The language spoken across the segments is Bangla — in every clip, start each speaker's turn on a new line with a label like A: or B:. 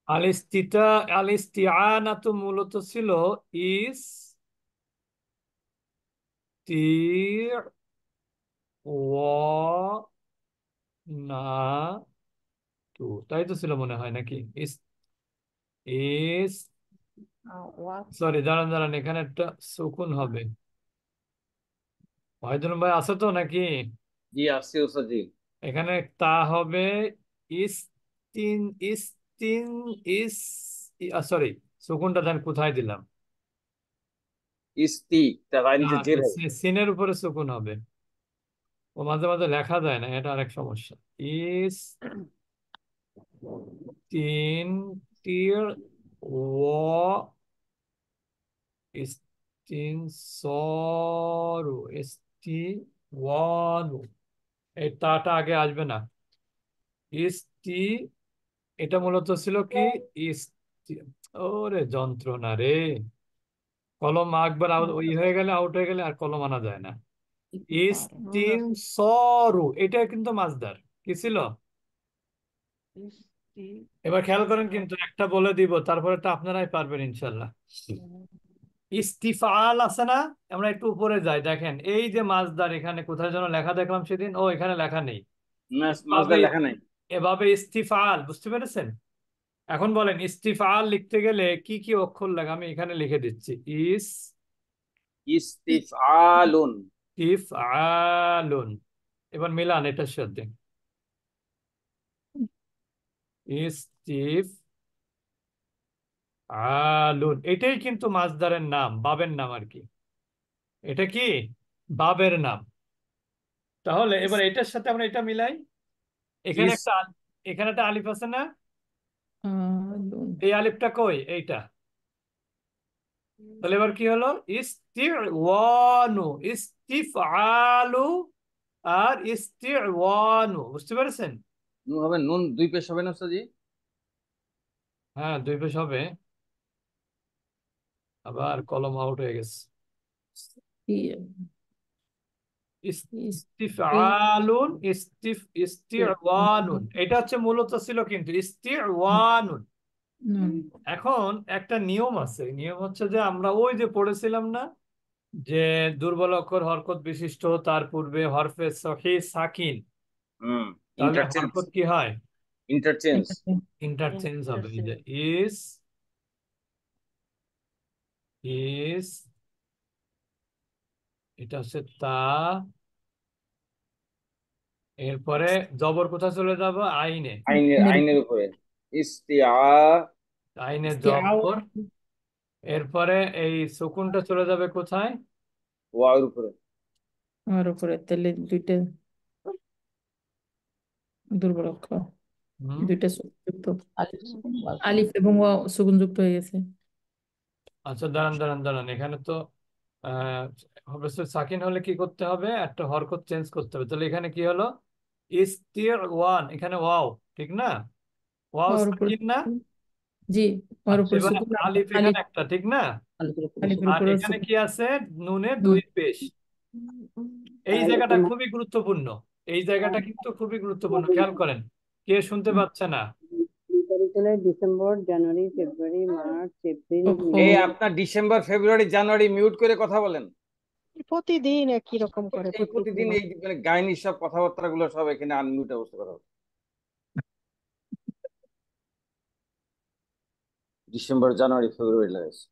A: আলিস্তিতা আলিস্তিআনাতু মূলত ছিল ইস তি ওয়া না তু, তাই তো ছিল মনে হয় নাকি? ইস ইস
B: ওয়াক।
A: সরি, দাঁড়ান দাঁড়ান, এখানে একটা সুকুন হবে। ওয়াহিদুল ভাই আছে তো নাকি?
C: জি আসছি ওস্তাদ জি।
A: এখানে তা হবে ইস তিন ইস তিন ইস, সরি, সুকুনটা আমি কোথায় দিলাম?
C: ইস্তি, তার নিচে জের হবে।
A: সিনের উপরে সুকুন হবে। ও মাঝে মাঝে লেখা যায় না, এটা আরেক সমস্যা। ইস তিন তীর ও ইস তিন সরু ইস্তি ওয়ানু, এই তাটা আগে আসবে না। ইস্তি, এটা মূলত ছিল কি? ইস্তি, ওরে যন্ত্রণা রে, কলম একবার ওই হয়ে গেলে, আউট হয়ে গেলে আর কলম আনা যায় না। ইস্তিন সরু, এটা কিন্তু মাজদার কি ছিল? এবার খেয়াল করেন, কিন্তু একটা বলে দিব, তারপরেটা আপনারাই পারবেন ইনশাল্লাহ। ইস্তিফাল আছে না? আমরা একটু উপরে যাই, দেখেন এই যে মাজদার, এখানে কোথায় যেন লেখা দেখলাম সেদিন, ও এখানে লেখা নেই। এভাবে
C: মাছদার লেখা নাই।
A: এভাবে ইস্তিফাল, বুঝতে পেরেছেন? এখন বলেন ইস্তিফাল লিখতে গেলে কি কি অক্ষর লাগে, আমি এখানে লিখে দিচ্ছি।
C: ইস্তিফআলুন।
A: ইস্তিফআলুন। এবার মিলান এটার সাথে, ইস্তিফআলুন, এটাই কিন্তু মাজদারের নাম, বাবের নাম আর কি। এটা কি বাবের নাম? তাহলে এবার এটার সাথে আমরা এটা মিলাই। এখানে
C: ইস
A: একটা এখানে একটা আলিফ আছে না?
B: আলুন।
A: এই আলিফটা কই? এইটা। তাহলে এবার কি হলো? ইস্তিওয়ানু, ইস্তিফআলু আর ইস্তিওয়ানু, বুঝতে পেরেছেন?
C: নুন হবে, নুন দুই পেশ হবে না ওস্তাদ জি?
A: হ্যাঁ, দুই পেশ হবে। আবার কলম আউট হয়ে গেছে। ইস্তিফআলুন ইস্তিওয়ানুন, এটা হচ্ছে মূলত ছিল কিন্তু ইস্তিওয়ানুন। এখন একটা নিয়ম আছে, নিয়ম হচ্ছে যে আমরা ওই যে পড়েছিলাম না, যে দুর্বল অক্ষর হরকত বিশিষ্ট, তার পূর্বে হরফে সহি সাকিন,
C: হুম।
A: তাহলে
C: ইন্টারচেঞ্জ।
A: হরকত কি হয়?
C: ইন্টারচেঞ্জ।
A: ইন্টারচেঞ্জ হবে। এই যে ইস ইস, এটা হচ্ছে তা, এরপরে জবর কোথায় চলে যাব? আইনে।
C: আইনের, আইনের উপরে। ইস্তিয়া,
A: আইনে জবর। এরপরে এই সুকুনটা চলে যাবে কোথায়?
C: ওয়ার উপরে।
B: আমার উপরে তাহলে দুইটা দুর্বল অক্ষর,
A: হুম।
B: দুইটা যুক্ত, আলিফ এবং ওয়া সুকুন যুক্ত হয়ে গেছে।
A: আচ্ছা, দাঁড়ান দাঁড়ান দাঁড়ান, এখানে তো আহ হরফে সাকিন হলে কি করতে হবে? একটা হরকত চেঞ্জ করতে হবে। তাহলে এখানে কি হলো? ইস্তির ওয়ান, এখানে ওয়াও, ঠিক না? ওয়াও
B: ওর উপরে
A: সাকিন না?
B: জি, ওর
A: আচ্ছা,
B: উপরে
A: এবার
B: সুকুন
A: আলিফ এখানে
B: আলিফ,
A: একটা, ঠিক না?
B: আলিফের
A: আর
B: উপরে
A: এখানে
B: সুকুন।
A: কি আছে? নুনে
B: নুন।
A: দুই পেশ। এই জায়গাটা খুবই গুরুত্বপূর্ণ, এই জায়গাটা কিন্তু খুবই গুরুত্বপূর্ণ, খেয়াল করেন। কে শুনতে পাচ্ছে না?
D: ডিসেম্বর, জানুয়ারি, ফেব্রুয়ারি, মার্চ, এপ্রিল,
B: ওহো,
D: মে।
C: এই আপনার ডিসেম্বর ফেব্রুয়ারি জানুয়ারি মিউট করে কথা বলেন।
D: প্রতিদিন একই রকম করে
C: এই প্রতিদিন
D: প্রত্যেকদিন।
C: এই মানে গাইনি সব কথাবার্তা গুলো সব এখানে আনমিউট অবস্থা কথা বলে। ডিসেম্বর জানুয়ারি ফেব্রুয়ারি লাগাইছে।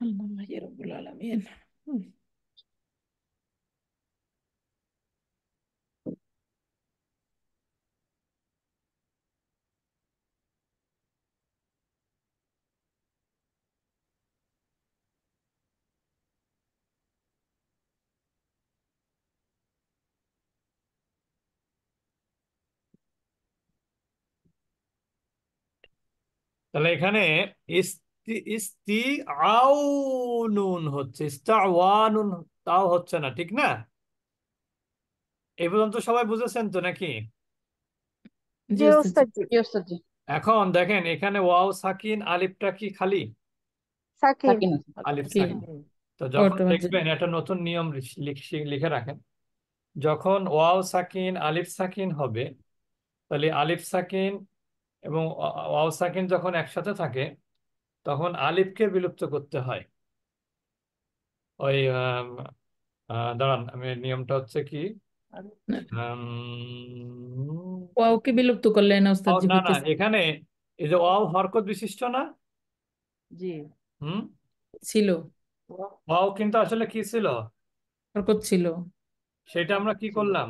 B: আল্লাহ ইয়া রাব্বুল আলামিন।
A: তাহলে এখানে ইস্তি আউনুন হচ্ছে, ইস্তাওয়ানুন তাও হচ্ছে না, ঠিক না? এই পর্যন্ত সবাই বুঝেছেন তো নাকি?
B: জি
D: জি
B: ওস্তাদ জি।
D: ওস্তাদ জি। জি ওস্তাদ জি।
A: এখন দেখেন এখানে ওয়াও সাকিন আলিফটা কি খালি?
D: সাকিন।
B: সাকিন
A: আলিফ
B: কি
A: সাকিন। তো যখন
B: অটো
A: দেখবেন একটা নতুন নিয়ম লিখে রাখেন, যখন ওয়াও সাকিন আলিফ সাকিন হবে, তাহলে আলিফ সাকিন এবং ওয়াও সাকিন যখন একসাথে থাকে তখন আলিফকে বিলুপ্ত করতে হয়। ওই দাঁড়ান, আমি নিয়মটা হচ্ছে কি,
B: ওকে বিলুপ্ত করলেন না ওস্তাদ জি,
A: না না,
B: হইতেছে
A: এখানে এই যে ওয়াও হরকত বিশিষ্ট না?
E: জি
A: হুম।
B: ছিল,
A: ওয়াও কিন্তু আসলে কি ছিল,
B: হরকত ছিল,
A: সেটা আমরা কি
E: ছিল
A: করলাম?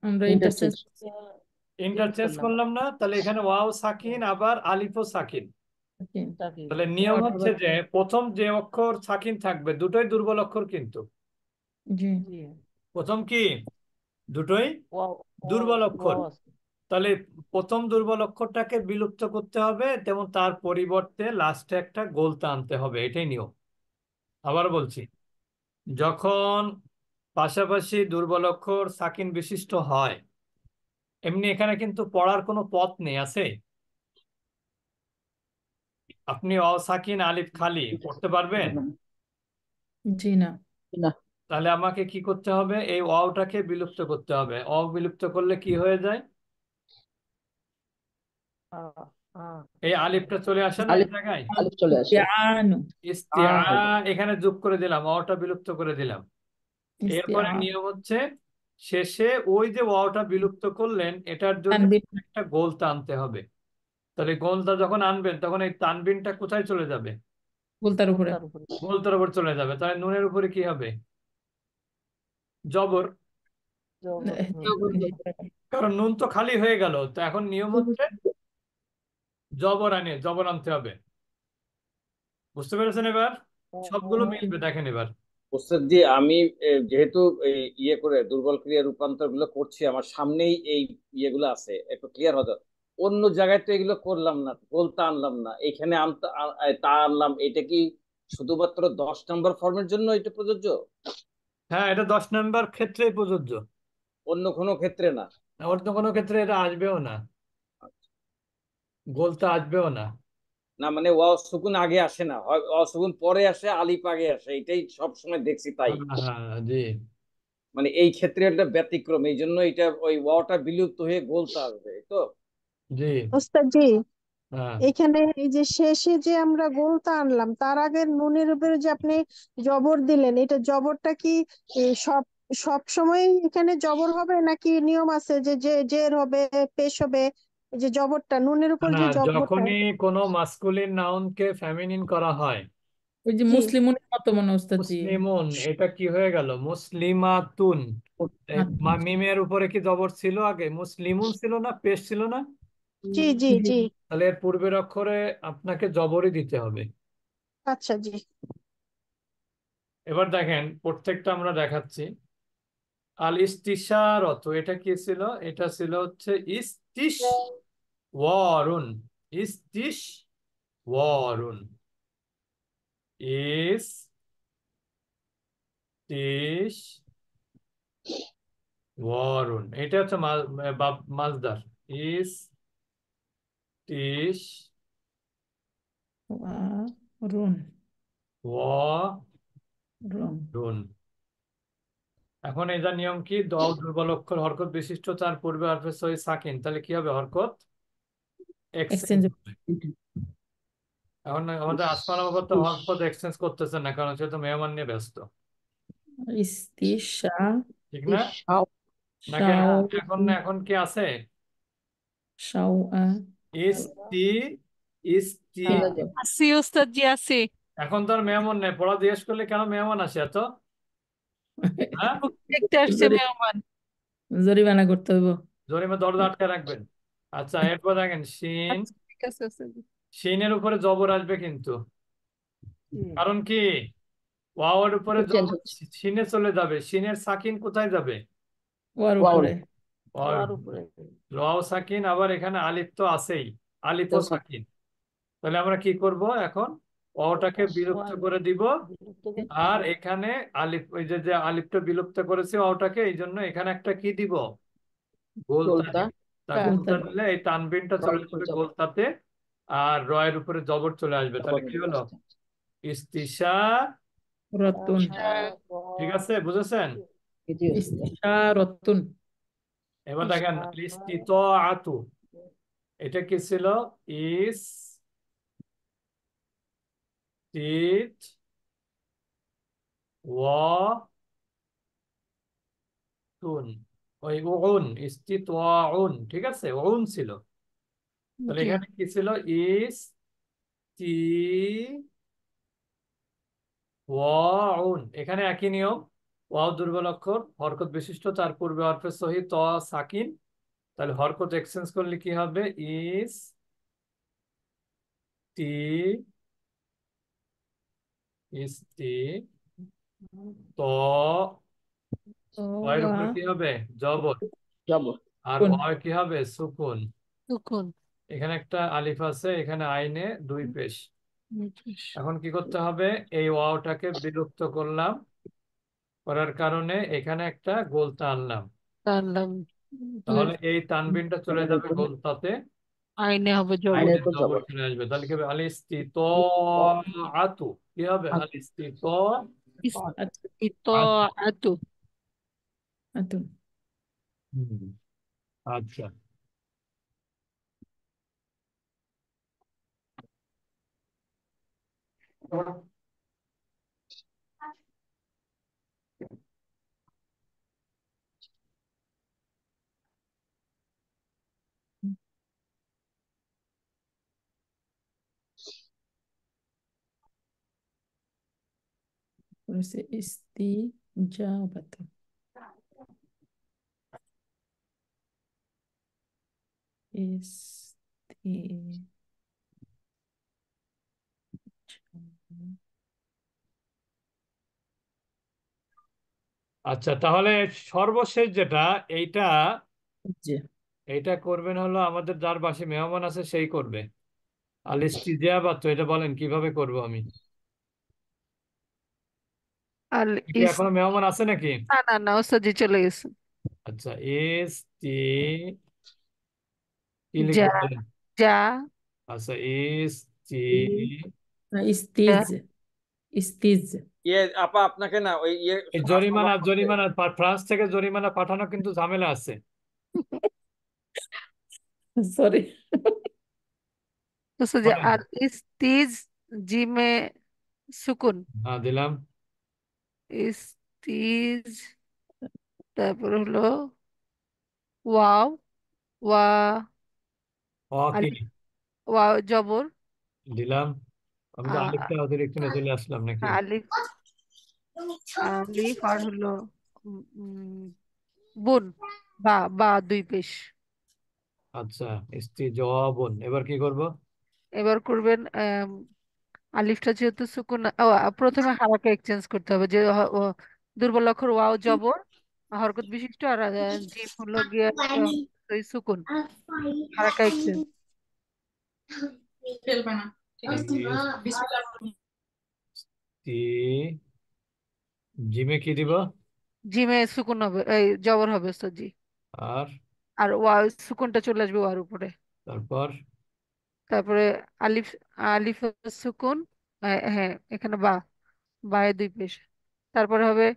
B: আমরা
D: ইন্টারচেঞ্জ।
B: ইন্টারচেঞ্জ
A: ইন্টারচেঞ্জ করলাম না? তাহলে এখানে ওয়াও সাকিন আবার আলিফও সাকিন।
E: সাকিন
A: তাহলে নিয়ম
B: ওটা
A: হচ্ছে যে প্রথম যে অক্ষর সাকিন থাকবে দুটোই দুর্বল অক্ষর কিন্তু।
B: জি
E: জি
A: প্রথম কি, দুটোই
E: ওয়াও
A: দুর্বল অক্ষর।
E: ওয়াও আছে
A: তাহলে প্রথম দুর্বল অক্ষরটাকে বিলুপ্ত করতে হবে, তেমন তার পরিবর্তে লাস্টে একটা গোলতা আনতে হবে, এটাই নিয়ম। আবার বলছি, যখন পাশাপাশি দুর্বল অক্ষর সাকিন বিশিষ্ট হয়, এমনি এখানে কিন্তু পড়ার কোনো পথ নেই, আছে? আপনি অ সাকিন আলিফ খালি পড়তে পারবেন?
B: জি না,
D: না।
A: তাহলে আমাকে কি করতে হবে, এই অটাকে বিলুপ্ত করতে হবে। অ বিলুপ্ত করলে কি হয়ে যায়,
E: আ আ
A: এই আলিফটা চলে আসে না এই
D: আলিফ
A: জায়গায়?
D: আলিফ চলে আসে।
B: ইস্তিয়ানু,
A: ইস্তিয়া,
D: হয়ে যায়।
A: এখানে যোগ করে দিলাম, অটা বিলুপ্ত করে দিলাম। এরপরে
B: ইস্তিয়ান
A: নিয়ম হচ্ছে শেষে ওই যে ওয়াওটা বিলুপ্ত করলেন এটার জন্য
B: তানবিন
A: একটা গোলতা আনতে হবে। তাহলে গোলতা যখন আনবেন তখন এই তানবিনটা কোথায় চলে যাবে?
B: বলতার উপরে,
E: তার উপরে
A: গোলতার উপর চলে যাবে। তাহলে নুনের উপরে কি হবে, জবর।
E: জবর
B: জি,
A: কারণ নুন তো খালি হয়ে গেল, তো এখন নিয়ম হচ্ছে জবর আনতে হবে। বুঝতে পেরেছেন এবার? সবগুলো মিলবে, দেখেন এবার।
C: ওস্তাদ জি, আমি যেহেতু ইয়ে করে দুর্বল ক্রিয়া রূপান্তর গুলো করছি, আমার সামনেই এই ইয়েগুলো আছে, একটু ক্লিয়ার হতো। অন্য জায়গায় তো এগুলো করলাম না, বলতে আনলাম না, এখানে তা আনলাম। এটা কি শুধুমাত্র 10 নম্বর ফর্মের জন্য এটা প্রযোজ্য,
A: হ্যাঁ, এটা 10 নম্বর ক্ষেত্রেই প্রযোজ্য,
C: অন্য কোনো ক্ষেত্রে না?
A: অন্য কোনো ক্ষেত্রে এটা আসবেও না, গোলতা আসবেও না।
C: না মানে ওয়াও সুকুন আগে আসে না, হয় ওয়াও সুকুন পরে আসে, আলিফ আগে আসে, এটাই সব সময় দেখছি তাই।
A: হ্যাঁ হ্যাঁ, জি
C: মানে এই ক্ষেত্রে একটা ব্যতিক্রম, এই জন্য এটা ওই ওয়াওটা বিলুপ্ত হয়ে গোলতা আসবে, এই তো।
A: জি।
D: ওস্তাদ জি,
A: হ্যাঁ
D: এখানে এই যে শেষে যে আমরা গোলতা আনলাম তার আগে নুনের উপরে যে আপনি জবর দিলেন, এটা জবরটা কি সব সব সময় এখানে জবর হবে নাকি নিয়ম আছে যে যে জের হবে, পেশ হবে? এই যে জবরটা নুনের
A: না
D: উপর
A: না,
D: যে জবরটা।
A: যখনই কোনো মাস্কুলিন নাউনকে ফেমিনিন করা হয়,
B: ওই যে
D: জি।
B: মুসলিমুনের মতো মনে ওস্তাদ জি,
A: মুসলিমুন, এটা কি হয়ে গেল, মুসলিমাতুন। মিমের উপরে কি জবর ছিল আগে? মুসলিমুন ছিল না, পেশ ছিল না?
D: জি জি
B: জি
D: জি।
A: তাহলে এর পূর্বের অক্ষরে আপনাকে জবরই দিতে হবে।
D: আচ্ছা জি।
A: এবার দেখেন প্রত্যেকটা আমরা দেখাচ্ছি। আল ইস্তিশারত, এটা কি ছিল, এটা ছিল হচ্ছে ইস্তিশ ওয়ারুন। ইস্তিশ ওয়ারুন, ইস্তিশ ওয়ারুন, এটা হচ্ছে মাজদার। ইস্তিশ
B: রুন, রুন,
A: ওয়ারুন। এখন এটা নিয়ম কি, দুর্বল অক্ষর হরকত বিশিষ্ট তার পূর্বে হরফে সহি সাকিন, তাহলে কি হবে, হরকত এক্সচেঞ্জ
B: এক্সচেঞ্জ,
A: হবে। এখন আমাদের আসমান বাবা তো হরকত এক্সচেঞ্জ করতেছে না, কারণ সে তো মেহমান নিয়ে ব্যস্ত,
B: ইস্তিশা,
A: ঠিক না?
D: শাও।
A: নাকি
B: শাও,
A: এখন এখন কি আছে,
B: শাও,
A: ইস্তি ইস্তি
D: চলে যাও।
F: আছি ওস্তাদ জি আছি।
A: এখন তো আর মেহমান নেই, পড়া জিজ্ঞেস করলে কেন মেহমান আসে এত, হ্যাঁ?
F: দেখতে আসছে মেহমান।
B: জরিমানা করতে হইব।
A: জরিমে দরজা আটকে রাখবেন। আচ্ছা, এরপর দেখেন শিন,
F: আচ্ছা, ঠিক আছে ওস্তাদ জি।
A: শিনের উপরে জবর আসবে কিন্তু,
E: জি
A: কারণ কি, ওয়াওয়ার উপরে
D: চেঞ্জ
A: জবর
D: হচ্ছে।
A: শিনে চলে যাবে, শিনের সাকিন কোথায় যাবে,
B: ওর
D: ওয়াও।
B: উপরে,
E: ওয়ার উপরে
A: ওয়াও সাকিন, আবার এখানে আলিফ তো আছেই, আলিফও
D: তো
A: সাকিন। তাহলে আমরা কি করব এখন, ওটাকে বিলুপ্ত
E: ওয়ান
A: করে দিব।
E: বিলুপ্ত করতে
A: আর
E: হবে।
A: এখানে আলিফ, ওই যে যে আলিফটা বিলুপ্ত করেছি ওটাকে, এই জন্য এখানে একটা কি দিব, গোলতা
D: গোলতা।
A: দিব। গোলতা
B: গোলতা।
A: দিলে এই তানবিনটা চলে যাবে গোলতাতে, আর রয়ের উপরে জবর চলে আসবে, তাহলে কি হলো? ইস্তিশা।
B: রতুন।
A: ঠিক আছে, বুঝেছেন?
B: ইস্তিশারাতুন।
A: এবার দেখেন ইস্তিতাআতু, এটা কি ছিল? ইস তিত ওয়া তুন, ওই উন ইস্তিতাউন, ঠিক আছে, উন ছিল। তাহলে
F: জি
A: এখানে কি ছিল? ইস তি ওয়াউন, এখানে একই নিয়ম। ওয়াও দুর্বল অক্ষর, হরকত বিশিষ্ট, তার পূর্বে হরফে সহি ত সাকিন। তাহলে হরকত এক্সচেঞ্জ করলে কি হবে? ইস তি ইস্তি ত, ওয়ের
B: ওয়া
A: উপরে কি হবে? জবর।
C: জবর।
A: আর
B: কুন।
A: ওয়াই কি হবে? সুকুন।
F: সুকুন।
A: এখানে একটা আলিফ আছে, এখানে আইনে দুই পেশ।
F: নির্দেশ।
A: এখন কি করতে হবে? এই ওয়াওটাকে বিলুপ্ত করলাম, করার কারণে এখানে একটা গোলতা আনলাম।
F: টানলাম। দুই
A: তাহলে এই তানবিনটা চলে যাবে গোলতাতে,
F: আইনে হবে জবর।
C: আইনের উপর
A: জবর
C: জবর।
A: চলে আসবে। তাহলে কি হবে? আতু, কি হবে?
B: আত-
F: ইত্তাআতু।
B: আতুন।
A: হুম, আচ্ছা।
B: হচ্ছে ইস্তিজাবাতু। ইস্তি
A: আচ্ছা, তাহলে সর্বশেষ যেটা, এইটা
B: জি।
A: এইটা করবেন হলো আমাদের যার বাসায় মেহমান আছে সেই করবে। আল ইস্তিজাবাত, তো এটা বলেন কিভাবে করব আমি?
F: আল
A: কি
F: ইস
A: এখনো মেহমান আছে নাকি?
F: না না না, ওস্তাদ জি চলে গেছে।
A: আচ্ছা, ইস্তি, কি
F: যা
A: লিখবো বলেন?
F: যা
A: আচ্ছা, ইস্তি,
F: যা।
B: ইস্তিজ। ইস্তিজ।
C: আপা আপনাকে না ওই
A: এই
C: সভা
A: জরিমানা
C: করতে।
A: জরিমানা ফ্রান্স থেকে জরিমানা পাঠানো কিন্তু ঝামেলা আছে।
B: সরি।
F: ওস্তাদ জি
A: বলেন।
F: আল ইস্তিজ, জিমে সুকুন।
A: হ্যাঁ, দিলাম।
F: ইস্তিজ, তারপর হলো ওয়াও, ওয়া
A: ও কি
F: আলিফ, ওয়াও জবর।
A: দিলাম? আমি তো
F: আ-
A: আলিফটা ওদের এখানে চলে আসলাম নাকি?
F: আলিফ, আলিফ আর হলো উম, উম, বুন, বা বা দুই পেশ।
A: আচ্ছা, ইস্তি জওয়াবুন, এবার কি করব?
F: এবার করবেন আলিফটা যেহেতু সুকুন, প্রথমে হারাকে এক্সচেঞ্জ করতে হবে, যে দুর্বল অক্ষর ওয়াও জবর, হরকত বিশিষ্ট, আর জিম হলো গিয়ে ওই সুকুন, হারাকা এক্সচেঞ্জ।
A: ইস্তি, জিমে কি দিব?
F: জিমে সুকুন হবে, এই জবর হবে ওস্তাদ জি।
A: আর
F: আর ওয়া সুকুনটা চলে আসবে ওয়ার উপরে।
A: তারপর
F: তারপরে আলিফ, আলিফ সুকুন, হ্যাঁ এখানে বা, বায়ে দুই পেশ। তারপরে হবে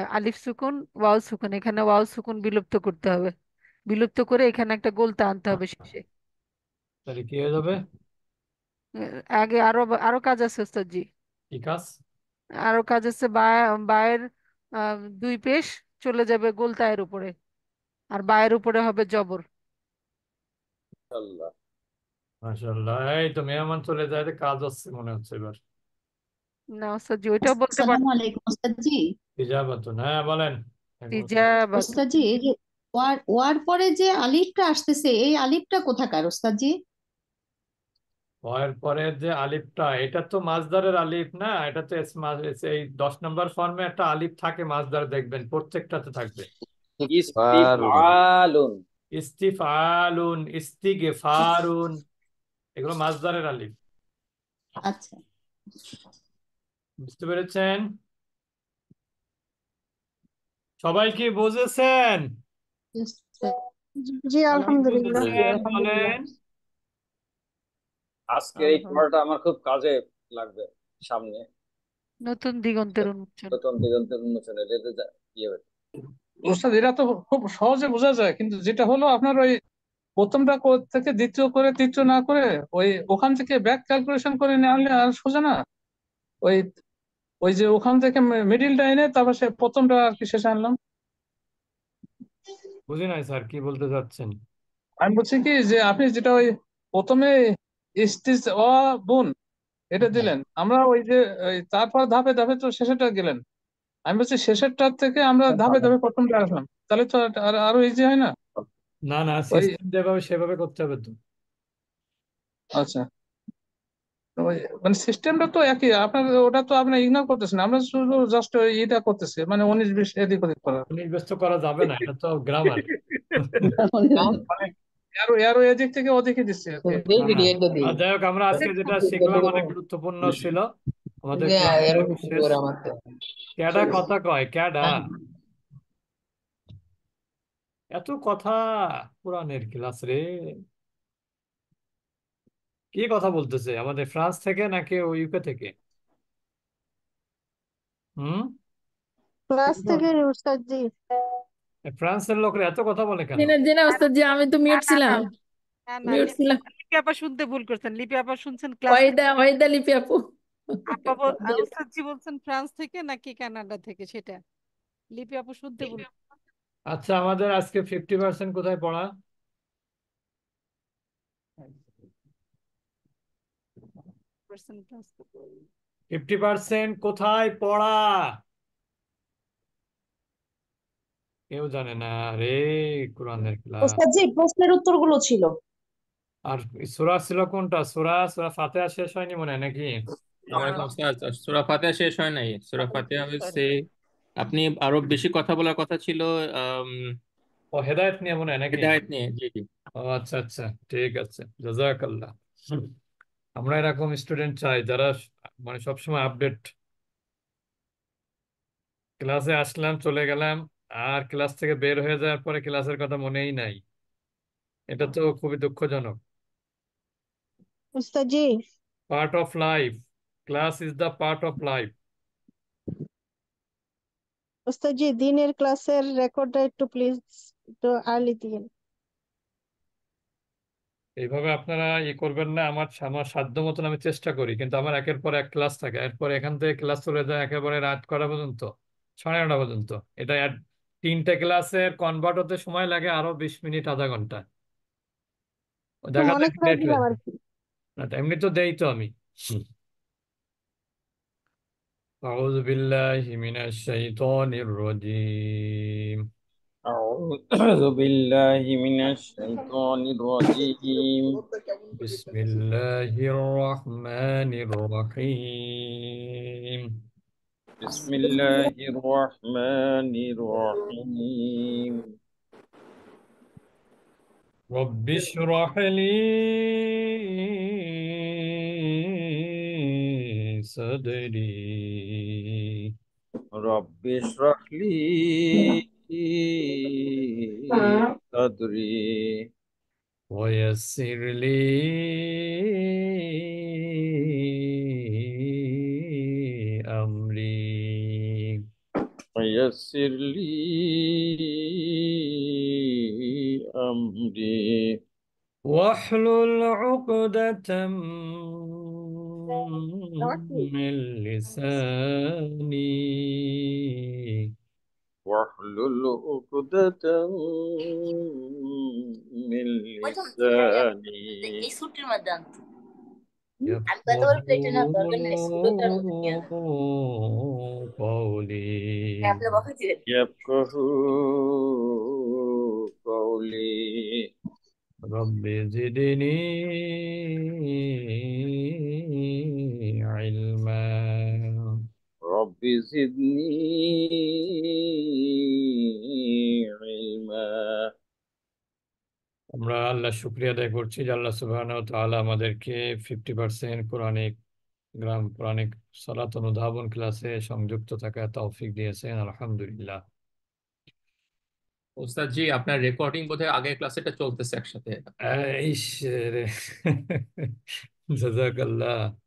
F: আলিফ সুকুন, ওয়াও সুকুন, এখানে ওয়াও সুকুন বিলুপ্ত করতে হবে, বিলুপ্ত করে এখানে একটা গোলতা আনতে হবে শেষে।
A: তাহলে কি হয়ে যাবে?
F: আগে আরো আরো কাজ আছে ওস্তাদ জি।
A: কি কাজ?
F: আরো কাজ আছে, বায়ের দুই পেশ চলে যাবে গোলতায়ের উপরে, আর বায়ের উপরে হবে জবর।
C: আল্লাহ।
A: মাশাআল্লাহ, এই তো মেহমান চলে যায়, তো কাজ হচ্ছে মনে হচ্ছে এবার।
F: না ওস্তাদ জি, ওইটাও বলতে
G: আসসালামু
F: পারছি।
G: আলাইকুম ওস্তাদজি।
A: ইজাবাতুন, হ্যাঁ বলেন।
F: তিজাবাত।
G: ওস্তাদজি, এই যে ওয়ার ওয়ার পরে যে আলিফটা আসতেছে, এই আলিফটা কোথাকার ওস্তাদজি?
A: এর পরে যে আলিফটা, এটা তো মাসদারের আলিফ না, এটা তো এই 10 নম্বর ফর্মে একটা আলিফ থাকে মাসদার, দেখবেন প্রত্যেকটাতে থাকবে।
C: ইস্তিফালুন।
A: ইস্তিফালুন, ইস্তিগফারুন, এগুলো মাসদারের আলিফ।
G: আচ্ছা।
A: বুঝতে পেরেছেন? সবাই কি বুঝেছেন?
G: Yes, sir.
D: জি
A: কি
D: আলহামদুলিল্লাহ।
A: বলতেছেন
E: আলহামদুলিল্লাহ।
A: বলেন?
C: আজকের এই পড়াটা আমার খুব কাজে লাগবে সামনে।
F: নতুন দিগন্তের উন্মোচন।
C: নতুন দিগন্তের উন্মোচনে ইয়ে হবে।
H: ওস্তাদ এটা তো খুব সহজে বোঝা যায়, কিন্তু যেটা হলো আপনার ওই প্রথমটা থেকে দ্বিতীয় করে তৃতীয় না করে ওই ওখান থেকে ব্যাক ক্যালকুলেশন করে নিয়ে আনলে আর সোজা না। ওই ওই যে ওখান থেকে মিডিলটা এনে তারপর সে প্রথমটা আর কি শেষে আনলাম।
A: বুঝি নাই স্যার, কি বলতে চাচ্ছেন?
H: আমি বলছি কি যে আপনি যেটা ওই প্রথমে ইস্তিস অ বুন এটা দিলেন, আমরা ওই যে ওই তারপর ধাপে ধাপে তো শেষেরটা গেলেন। আমি বলছি শেষেরটার থেকে আমরা ধাপে ধাপে প্রথমটা আসলাম, তাহলে তো আরো ইজি হয় না?
A: না না,
H: ওই
A: সিস্টেম যেভাবে সেভাবে করতে হবে তো।
H: আচ্ছা, তো ওই মানে সিস্টেমটা তো একই, আপনার ওটা তো আপনি ইগনোর করতেছেন, আমরা শুধু জাস্ট এটা করতেছি, মানে 19-20 এদিক ওদিক করা।
A: নির্বাচিত করা যাবে না, এটা তো গ্রামার।
H: মানে এরো এরো এদিক থেকে ওদিকে দিচ্ছি আর কি।
A: আর যাই হোক, আমরা আজকে যেটা শিখলাম অনেক গুরুত্বপূর্ণ ছিল। আমাদের ক্লাস শেষ। ক্যাডা কথা কয়, ক্যাডা এত কথা পুরানের ক্লাস রে। কি কথা বলতেছে? আমাদের ফ্রান্স থেকে নাকি ইউকে থেকে? হুম।
D: ক্লাস থেকে উস্তাদ জি।
A: ফ্রান্সের লোকরা এত কথা বলে কেন?
B: জেনে জেনে ওস্তাদ জি, আমি তো
F: না
B: মিউট
F: না না
B: ছিলাম।
F: না না,
B: মিউট ছিলাম।
F: লিপি আপা শুনতে ভুল করছেন। লিপি আপা শুনছেন ক্লাস
B: ওয়াহিদা ওয়াহিদা লিপি আপু।
F: আপা ওস্তাদজি বলছেন ফ্রান্স থেকে নাকি কানাডা থেকে, সেটা লিপি আপু শুনতে ভুল
A: আচ্ছা, আমাদের আজকে 50% কোথায় পড়া?
F: করছেন ক্লাস।
A: 50% কোথায় পড়া? কেউ জানে না রে। কোরআনের ক্লাস।
E: ওস্তাদ জি প্রশ্নের উত্তরগুলো ছিল।
A: আর সূরা ছিল কোনটা? সূরা সূরা ফাতিহা শেষ হয়নি মনে হয় নাকি?
I: ওয়ালাইকুম আসসালাম। সূরা ফাতিহা শেষ হয় নাই। সূরা ফাতিহা হচ্ছে আপনি আরো বেশি কথা বলার কথা ছিল। আম,
A: ও হেদায়েত নিয়ে মনে হয় নাকি?
I: হেদায়েত নিয়ে, জি জি।
A: ও আচ্ছা আচ্ছা, ঠিক আছে, জাযাকাল্লাহ। আমরা এরকম স্টুডেন্ট চাই যারা মানে সবসময় আপডেট। ক্লাসে আসলাম, চলে গেলাম, আর ক্লাস থেকে বের হয়ে যাওয়ার পরে ক্লাসের কথা মনেই নাই। এটা তো খুবই দুঃখজনক।
D: উস্তাদ জি
A: part of life. Class is the part of life.
D: উস্তাদ জি দিনের ক্লাসের রেকর্ডটা একটু প্লিজ একটু আর্লি দিন।
A: এইভাবে আপনারা করবেন না। আমার আমার সাধ্য মতন আমি চেষ্টা করি, কিন্তু আমার একের পর এক ক্লাস থাকে, এরপর এখান থেকে ক্লাস চলে যায় একেবারে রাত করা পর্যন্ত, 9:30 পর্যন্ত। এটা 3টে ক্লাসের কনভার্ট হতে সময় লাগে আরো 20 মিনিট, আধা ঘন্টা। ও
D: একটু
A: দেখা
D: মনে
A: যায়
D: করে
A: লেট হয়ে
D: দিলাম আর
A: যায়।
D: কি।
A: না তো এমনি তো দেই তো আমি। أعوذ بالله من الشيطان الرجيم.
C: أعوذ بالله من الشيطان الرجيم.
A: بسم الله الرحمن الرحيم.
C: بسم الله الرحمن الرحيم.
A: رب اشرح لي صدري
C: رب اشرح لي صدري
A: ويسر لي أمري
C: ويسر لي أمري
A: واحلل عقدة من لساني
C: واحلل عقدة من لساني
A: يفقهوا قولي.
C: يفقه قولي.
A: رب زدني علما.
C: رب زدني علما.
A: আমরা আল্লাহ শুক্রিয়া আদায় করছি যে আল্লাহ সুবহানাহু ওয়া তাআলা আমাদেরকে 50% কোরআনিক কোরআনিক সালাত অনুধাবন ক্লাসে সংযুক্ত থাকার তৌফিক দিয়েছেন, আলহামদুলিল্লাহ।
I: ওস্তাদ জি, আপনার রেকর্ডিং বোধহয় আগের ক্লাসেটা চলতেছে একসাথে।
A: ইস রে জাজাকাল্লাহ।